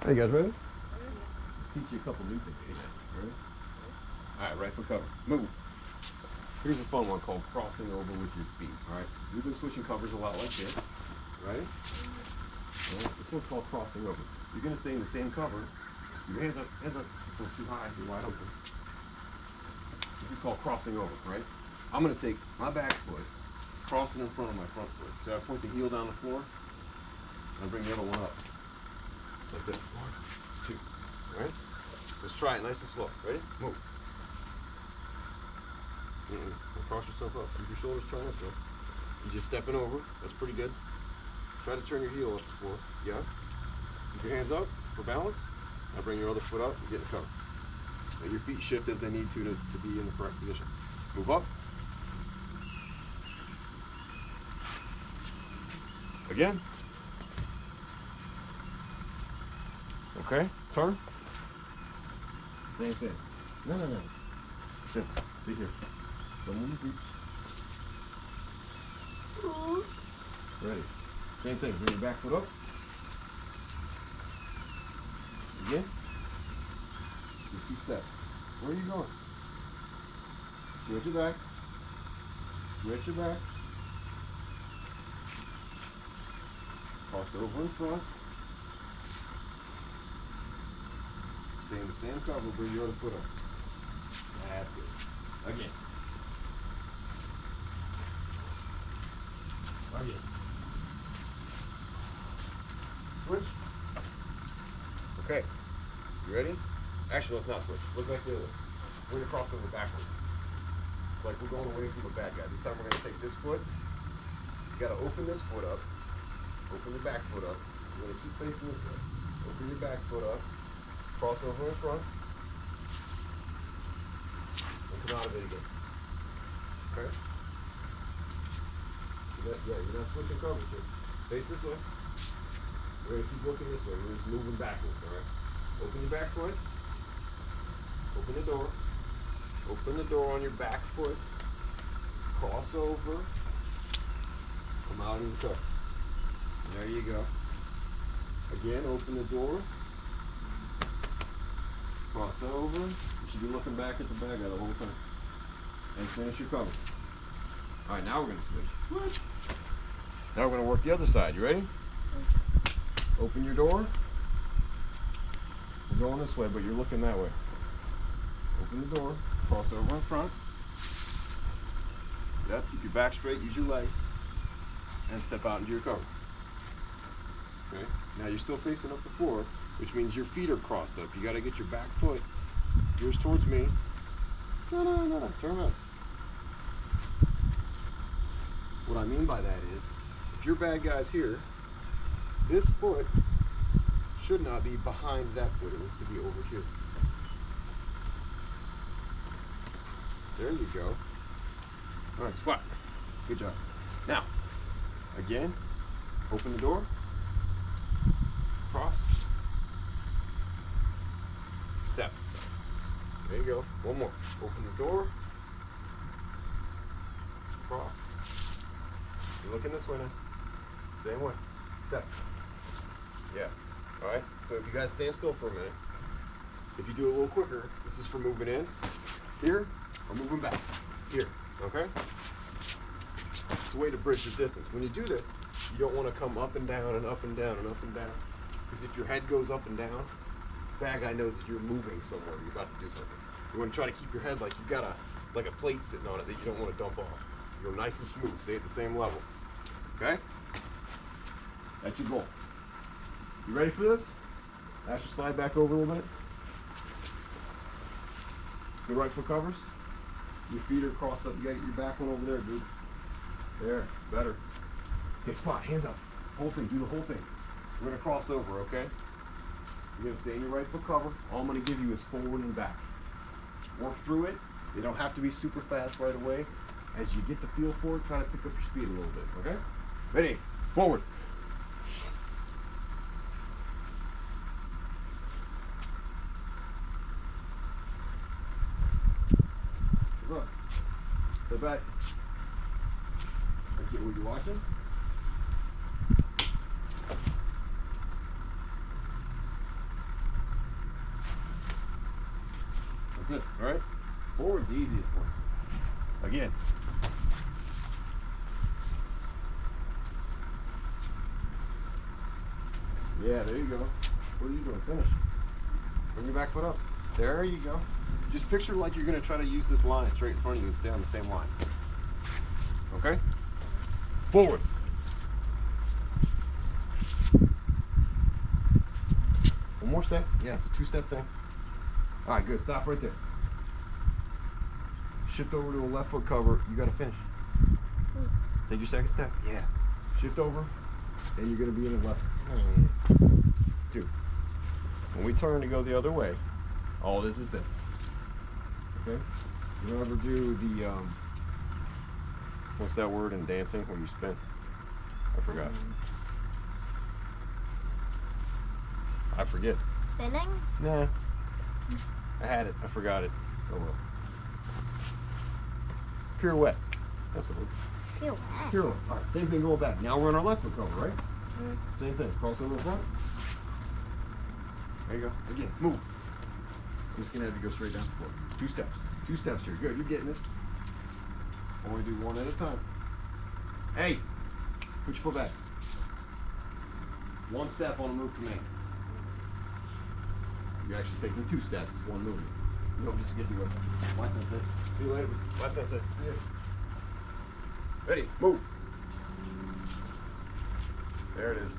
Hey guys, ready? Teach you a couple new things. Ready? Alright, right foot cover. Move. Here's a fun one called crossing over with your feet. Alright? We've been switching covers a lot like this. Right? This one's called crossing over. You're going to stay in the same cover. Your hands up, hands up. This one's too high, you're wide open. This is called crossing over, right? I'm going to take my back foot, cross it in front of my front foot. So I point the heel down the floor, and I bring the other one up. Like this. 1, 2. Alright? Let's try it nice and slow. Ready? Move. Cross yourself up. Keep your shoulders turned this way. You're just stepping over. That's pretty good. Try to turn your heel up before. Yeah. Keep your hands up for balance. Now bring your other foot up and get in the cover. Let your feet shift as they need to be in the correct position. Move up. Again. Okay. Turn. Same thing. No. This. See here. Don't move your feet. Ready. Same thing. Bring your back foot up. Again. So 2 steps. Where are you going? Switch your back. Switch your back. Cross over in front. Stay in the same cover. Bring your other foot up. That's it. Again. Again. Switch. Okay. You ready? Actually, let's not switch. Look like the other. We're going to cross over backwards. Like we're going away from the bad guy. This time we're going to take this foot. You got to open this foot up. Open your back foot up. You're going to keep facing this way. Open your back foot up. Cross over in front. And come out of it again. Okay? You're not switching covers here. Face this way. We're going to keep looking this way. We're just moving backwards, alright? Open your back foot. Open the door. Open the door on your back foot. Cross over. Come out in the cover. There you go. Again, open the door. Cross over. You should be looking back at the bad guy the whole time. And finish your cover. Alright, now we're going to switch. Now we're going to work the other side. You ready? Open your door. We're going this way, but you're looking that way. Open the door. Cross over in front. Yep, keep your back straight. Use your legs. And step out into your cover. Okay? Now you're still facing up the floor, which means your feet are crossed up. You got to get your back foot, yours towards me. No. Turn around. What I mean by that is, if your bad guy's here, this foot should not be behind that foot. It needs to be over here. There you go. All right, squat. Good job. Now, again, open the door. Cross. Step. There you go. One more. Open the door. Cross. You're looking this way now. Same way. Step. Yeah. Alright. So if you guys stand still for a minute, if you do it a little quicker, this is for moving in here or moving back here. Okay? It's a way to bridge the distance. When you do this, you don't want to come up and down and up and down and up and down. Because if your head goes up and down, bad guy knows that you're moving somewhere. You're about to do something. You want to try to keep your head like you've got a plate sitting on it that you don't want to dump off. You go nice and smooth. Stay at the same level. Okay? That's your goal. You ready for this? Ash your slide back over a little bit. Good right foot covers. Your feet are crossed up. You gotta get your back one over there, dude. There. Better. Okay, squat. Hands up. Whole thing. Do the whole thing. We're going to cross over, okay? You're going to stay in your right foot cover. All I'm going to give you is forward and back. Work through it. They don't have to be super fast right away. As you get the feel for it, try to pick up your speed a little bit, okay? Ready? Forward. Look. Step back. Get what you're watching. That's it, all right? Forward's the easiest one. Again. Yeah, there you go. What are you doing? Finish. Bring your back foot up. There you go. Just picture like you're going to try to use this line straight in front of you and stay on the same line. Okay? Forward. One more step. Yeah, it's a two-step thing. All right, good. Stop right there. Shift over to a left foot cover. You got to finish. Take your second step. Yeah. Shift over, and you're going to be in the left. Two. When we turn to go the other way, all it is this. Okay? You don't ever do the, what's that word in dancing where you spin? I forgot. I forget. Spinning? Nah. I had it. I forgot it. Oh well. Pirouette. That's the word. Pirouette. Pirouette. All right. Same thing going back. Now we're on our left foot cover, right? Same thing. Cross over the front. There you go. Again. Move. I'm just gonna have you go straight down the floor. Two steps. Two steps here. Good. You're getting it. Only do one at a time. Hey. Put your foot back. One step on a move command. You're actually taking two steps. It's one movement. You don't just get to go. My sensei. See you later. My sensei. Yeah. Ready? Move. There it is.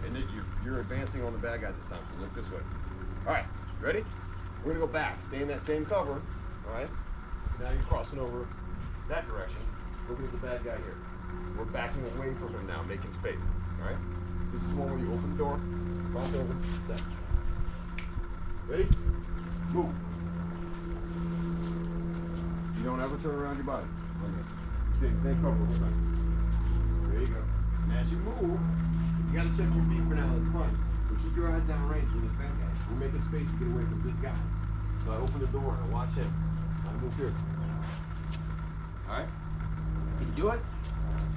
And you're advancing on the bad guy this time, so look this way. All right, ready? We're gonna go back. Stay in that same cover, all right? Now you're crossing over that direction. Looking at the bad guy here. We're backing away from him now, making space, all right? This is one where you open the door, cross over, step. Ready? Move. You don't ever turn around your body like this. You stay in the same cover the whole time. There you go. And as you move, you gotta check your feet for now, that's fine. But keep your eyes down range with this bad guy. We're making space to get away from this guy. So I open the door and I watch him. I move here. Alright? Can you do it?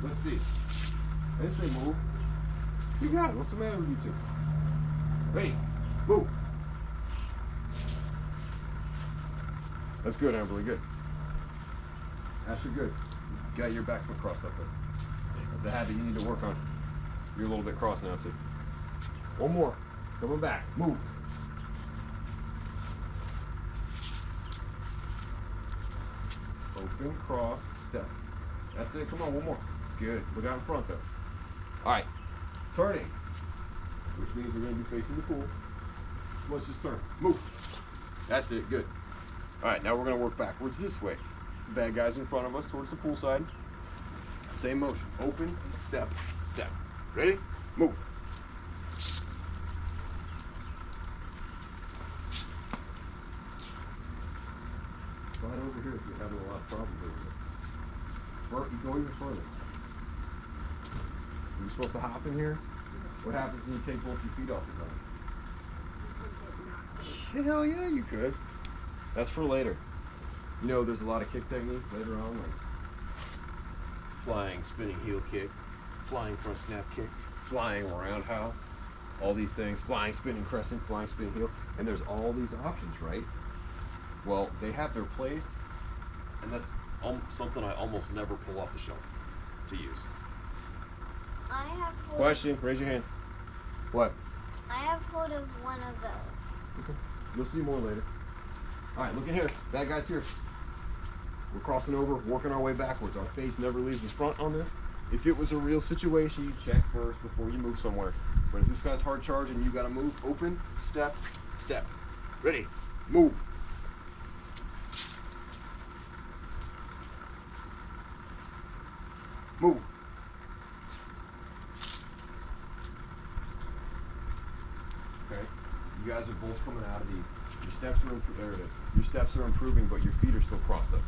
Let's see. I didn't say move. You got it. What's the matter with you two? Ready? Move. That's good, Amberly. Good. Ashley, good. You got your back foot crossed up there. That's a habit you need to work on. You're a little bit cross now, too. One more. Coming back. Move. Open, cross, step. That's it. Come on, one more. Good. Look out in front, though. All right. Turning. Which means we're going to be facing the pool. Let's just turn. Move. That's it. Good. All right, now we're going to work backwards this way. The bad guy's in front of us towards the pool side. Same motion. Open, step, step. Ready? Move. Slide over here if you're having a lot of problems over there. You go even further. You're supposed to hop in here. What happens when you take both your feet off the ground? Hell yeah, you could. That's for later. You know, there's a lot of kick techniques later on, like flying, spinning heel kick, flying front snap kick, flying roundhouse, all these things, flying, spinning crescent, flying, spinning heel, and there's all these options, right? Well, they have their place, and that's something I almost never pull off the shelf to use. I have hold Question, raise your hand. What? I have hold of one of those. Okay. You'll see more later. All right, look at here. Bad guy's here. We're crossing over, working our way backwards. Our face never leaves the front on this. If it was a real situation, you check first before you move somewhere. But if this guy's hard charging, you gotta move, open, step, step. Ready, move. Move. Okay, you guys are both coming out of these. Your steps are there it is. Your steps are improving, but your feet are still crossed up.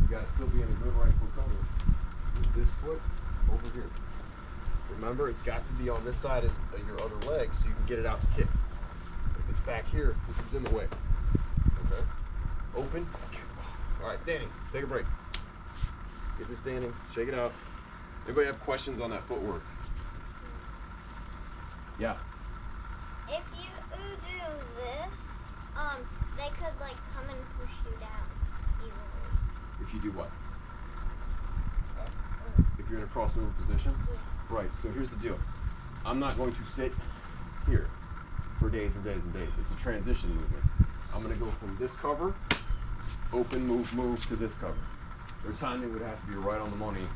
You gotta still be in a good right foot cover. With this foot over here. Remember, it's got to be on this side of your other leg so you can get it out to kick. If it's back here, this is in the way. Okay. Open. All right, standing. Take a break. Get this standing. Shake it out. Anybody have questions on that footwork? Yeah. If you do this, They could like come and push you down easily. If you do what? This. If you're in a crossover position? Yeah. Right, so here's the deal. I'm not going to sit here for days and days and days. It's a transition movement. I'm gonna go from this cover, open, move to this cover. Their timing would have to be right on the money,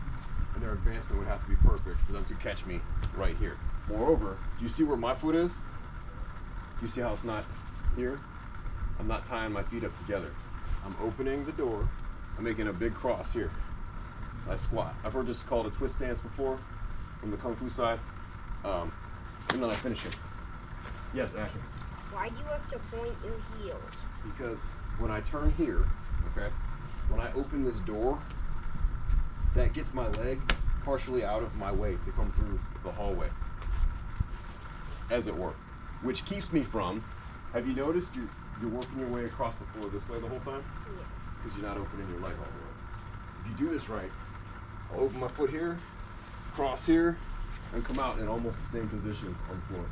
and their advancement would have to be perfect for them to catch me right here. Moreover, do you see where my foot is? Do you see how it's not here? I'm not tying my feet up together. I'm opening the door. I'm making a big cross here. I squat. I've heard this called a twist stance before from the Kung Fu side. And then I finish it. Yes, Ashley? Why do you have to point your heels? Because when I turn here, okay, when I open this door, that gets my leg partially out of my way to come through the hallway, as it were, which keeps me from, have you noticed you're working your way across the floor this way the whole time? Yeah. Because you're not opening your leg all the way. If you do this right, I'll open my foot here, cross here, and come out in almost the same position on the floor.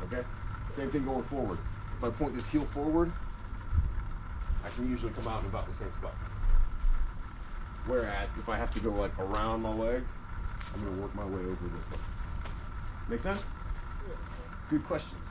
Okay? Same thing going forward. If I point this heel forward, I can usually come out in about the same spot. Whereas if I have to go like around my leg, I'm gonna work my way over this way. Make sense? Yeah. Good questions.